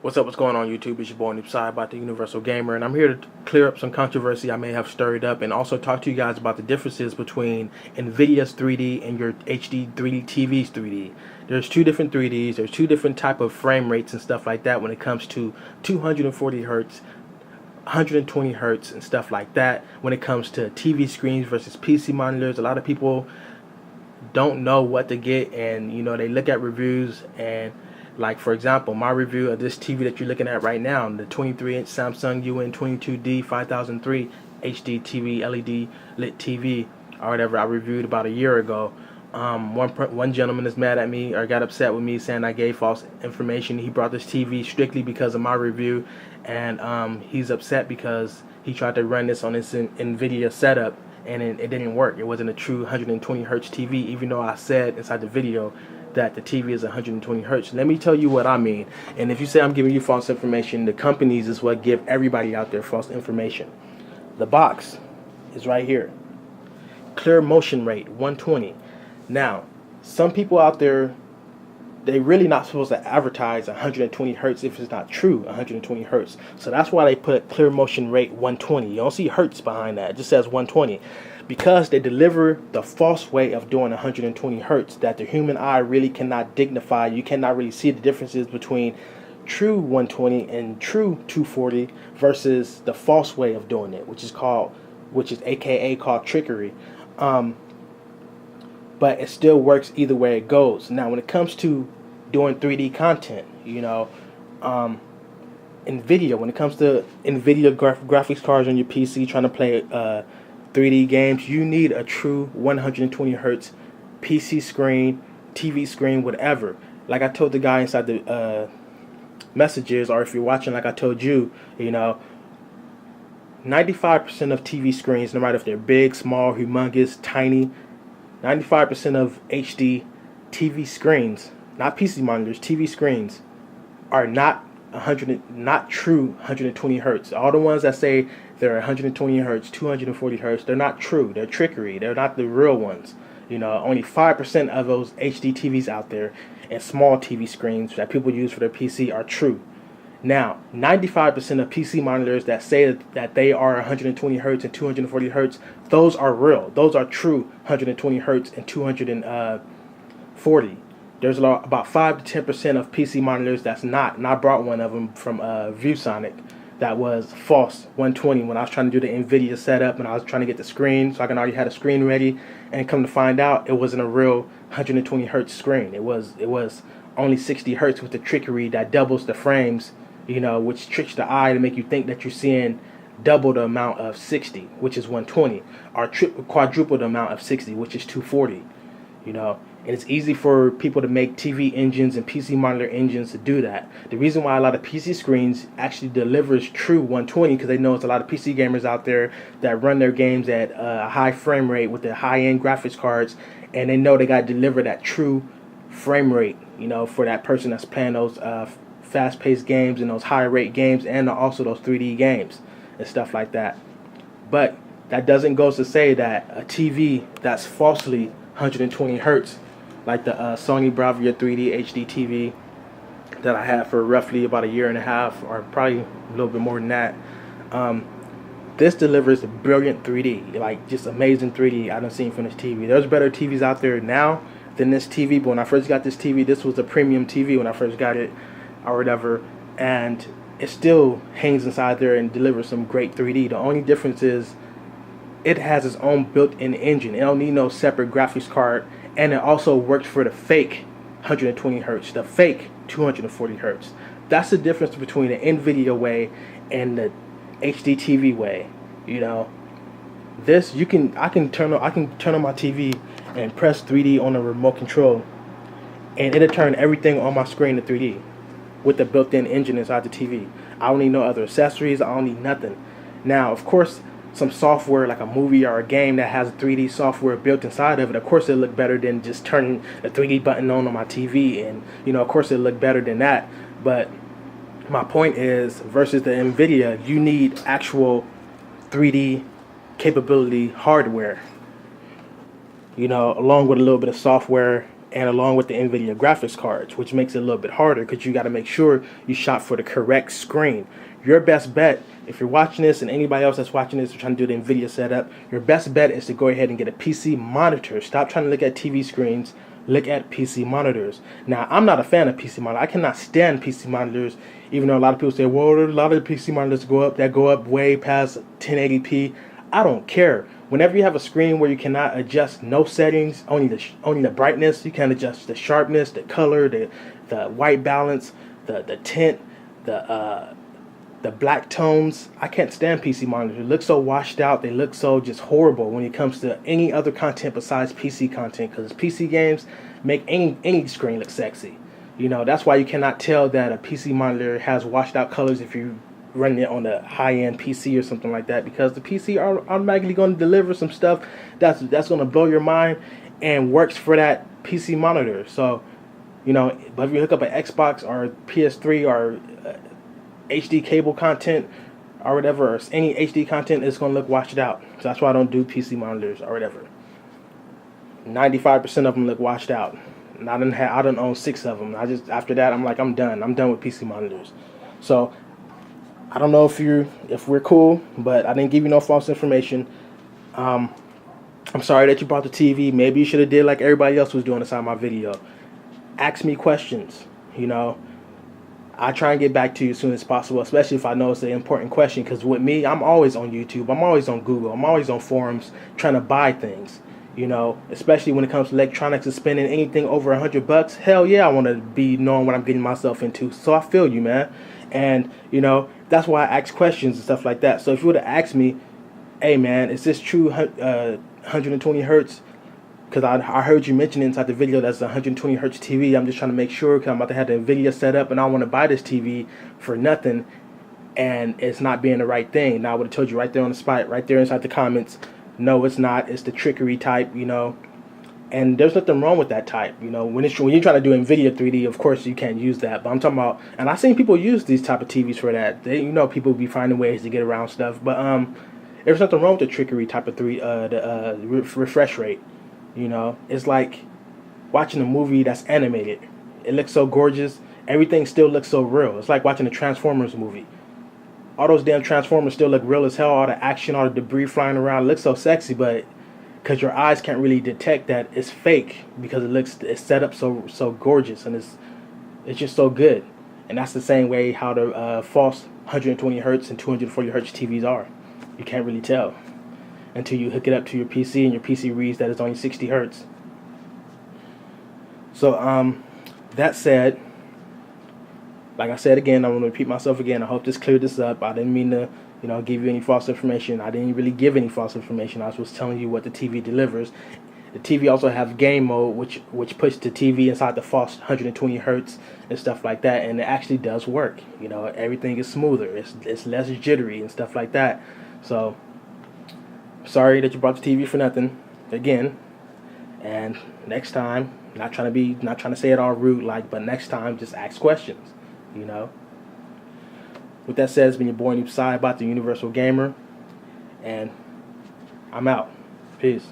What's up, what's going on YouTube? It's your boy Nipsai about the Universal Gamer, and I'm here to clear up some controversy I may have stirred up and also talk to you guys about the differences between Nvidia's 3D and your HD 3D TV's 3D. There's two different 3Ds, there's two different type of frame rates and stuff like that when it comes to 240 hertz, 120 hertz and stuff like that. When it comes to TV screens versus PC monitors, a lot of people don't know what to get, and they look at reviews, and like for example my review of this TV that you're looking at right now, the 23-inch Samsung UN22D 5003 HDTV LED lit TV or whatever I reviewed about a year ago. One gentleman is mad at me or got upset with me saying I gave false information. He brought this TV strictly because of my review, and he's upset because he tried to run this on his Nvidia setup, and it didn't work. It wasn't a true 120 hertz TV, even though I said inside the video that the TV is 120 hertz. Let me tell you what I mean. And if you say I'm giving you false information, the companies is what give everybody out there false information. The box is right here. Clear motion rate 120. Now, some people out there, they really not supposed to advertise 120 hertz if it's not true 120 hertz. So that's why they put clear motion rate 120. You don't see hertz behind that. It just says 120. Because they deliver the false way of doing 120 hertz that the human eye really cannot dignify. You cannot really see the differences between true 120 and true 240 versus the false way of doing it, which is AKA called trickery. But it still works either way it goes. Now, when it comes to doing 3D content, Nvidia, when it comes to Nvidia graphics cards on your PC trying to play 3D games, you need a true 120 hertz PC screen, TV screen, whatever. Like I told the guy inside the messages, or if you're watching like I told you, 95% of TV screens, no matter if they're big, small, humongous, tiny, 95% of HD TV screens, not PC monitors, TV screens, are not true 120 hertz. All the ones that say they're 120 hertz, 240 hertz, they're not true. They're trickery. They're not the real ones. Only 5% of those HD TVs out there and small TV screens that people use for their PC are true. Now, 95% of PC monitors that say that they are 120 hertz and 240 hertz, those are real. Those are true 120 hertz and 240. There's about 5 to 10% of PC monitors that's not. And I brought one of them from ViewSonic that was false 120 when I was trying to do the Nvidia setup and I was trying to get the screen so I can already have a screen ready, and come to find out it wasn't a real 120 hertz screen. It was only 60 hertz with the trickery that doubles the frames, which tricks the eye to make you think that you're seeing double the amount of 60, which is 120, or quadruple the amount of 60, which is 240. And it's easy for people to make TV engines and PC monitor engines to do that. The reason why a lot of PC screens actually delivers true 120, because they know it's a lot of PC gamers out there that run their games at a high frame rate with the high-end graphics cards, and they know they got to deliver that true frame rate, for that person that's playing those fast-paced games and those high-rate games, and also those 3D games and stuff like that. But that doesn't go to say that a TV that's falsely 120 hertz, like the Sony Bravia 3D HD TV that I had for roughly about a year and a half, or probably a little bit more than that, this delivers brilliant 3D, like just amazing 3D I done seen from this TV. There's better TVs out there now than this TV, but when I first got this TV, this was a premium TV when I first got it, or whatever, and it still hangs inside there and delivers some great 3D. The only difference is it has its own built-in engine. It don't need no separate graphics card, and it also works for the fake 120 hertz, the fake 240 hertz. That's the difference between the Nvidia way and the HDTV way. This I can turn on my TV and press 3D on the remote control, and it'll turn everything on my screen to 3D with the built-in engine inside the TV. I don't need no other accessories. I don't need nothing. Now, of course, some software like a movie or a game that has 3D software built inside of it, of course it'll look better than just turning a 3D button on my TV, and of course it'll look better than that. But my point is, versus the Nvidia, you need actual 3D capability hardware, along with a little bit of software and along with the Nvidia graphics cards, which makes it a little bit harder because you got to make sure you shop for the correct screen. Your best bet, if you're watching this and anybody else that's watching this or trying to do the Nvidia setup, your best bet is to go ahead and get a PC monitor. Stop trying to look at TV screens. Look at PC monitors. Now, I'm not a fan of PC monitors. I cannot stand PC monitors, even though a lot of people say, well, a lot of the PC monitors go up way past 1080p. I don't care. Whenever you have a screen where you cannot adjust no settings, only the brightness, you can adjust the sharpness, the color, the white balance, the tint, the black tones. I can't stand PC monitors. They look so washed out. They look so just horrible when it comes to any other content besides PC content, because PC games make any screen look sexy. You know, that's why you cannot tell that a PC monitor has washed out colors if you running it on a high-end PC or something like that, because the PC are automatically going to deliver some stuff that's going to blow your mind and works for that PC monitor. So, you know, but if you hook up an Xbox or PS3 or HD cable content or whatever, or any HD content, it's going to look washed out. So that's why I don't do PC monitors or whatever. 95% of them look washed out. And I done own 6 of them. After that, I'm like, I'm done with PC monitors. So I don't know if we're cool, but I didn't give you no false information. I'm sorry that you bought the TV. Maybe you should have did like everybody else was doing inside my video. Ask me questions. You know, I try and get back to you as soon as possible, especially if I know it's an important question. Because with me, I'm always on YouTube. I'm always on Google. I'm always on forums trying to buy things. You know, especially when it comes to electronics and spending anything over $100. Hell yeah, I want to be knowing what I'm getting myself into. So I feel you, man. And, you know, that's why I ask questions and stuff like that. So if you would have asked me, hey, man, is this true 120 hertz? Because I heard you mention inside the video that's a 120 hertz TV. I'm just trying to make sure, because I'm about to have the Nvidia set up and I want to buy this TV for nothing. And it's not being the right thing. Now, I would have told you right there on the spot, right there inside the comments, no, it's not. It's the trickery type, you know. And there's nothing wrong with that type, you know. When you're trying to do Nvidia 3D, of course you can't use that. But I'm talking about, and I've seen people use these type of TVs for that. You know, people be finding ways to get around stuff. But there's nothing wrong with the trickery type of refresh rate. You know, it's like watching a movie that's animated. It looks so gorgeous. Everything still looks so real. It's like watching a Transformers movie. All those damn Transformers still look real as hell. All the action, all the debris flying around, it looks so sexy, but because your eyes can't really detect that it's fake, because it's set up so gorgeous, and it's just so good. And that's the same way how the false 120 hertz and 240 hertz TVs are. You can't really tell until you hook it up to your PC and your PC reads that it's only 60 hertz. So that said, like I said again, I'm going to repeat myself again. I hope this cleared this up. I didn't mean to, you know, give you any false information. I didn't really give any false information. I was telling you what the TV delivers. The TV also has game mode, which puts the TV inside the false 120 hertz and stuff like that, and it actually does work. You know, everything is smoother. It's less jittery and stuff like that. So, sorry that you brought the TV for nothing again. And next time, not trying to say it all rude like, but next time just ask questions. You know. With that said, it's been your boy Noob Side about the Universal Gamer, and I'm out. Peace.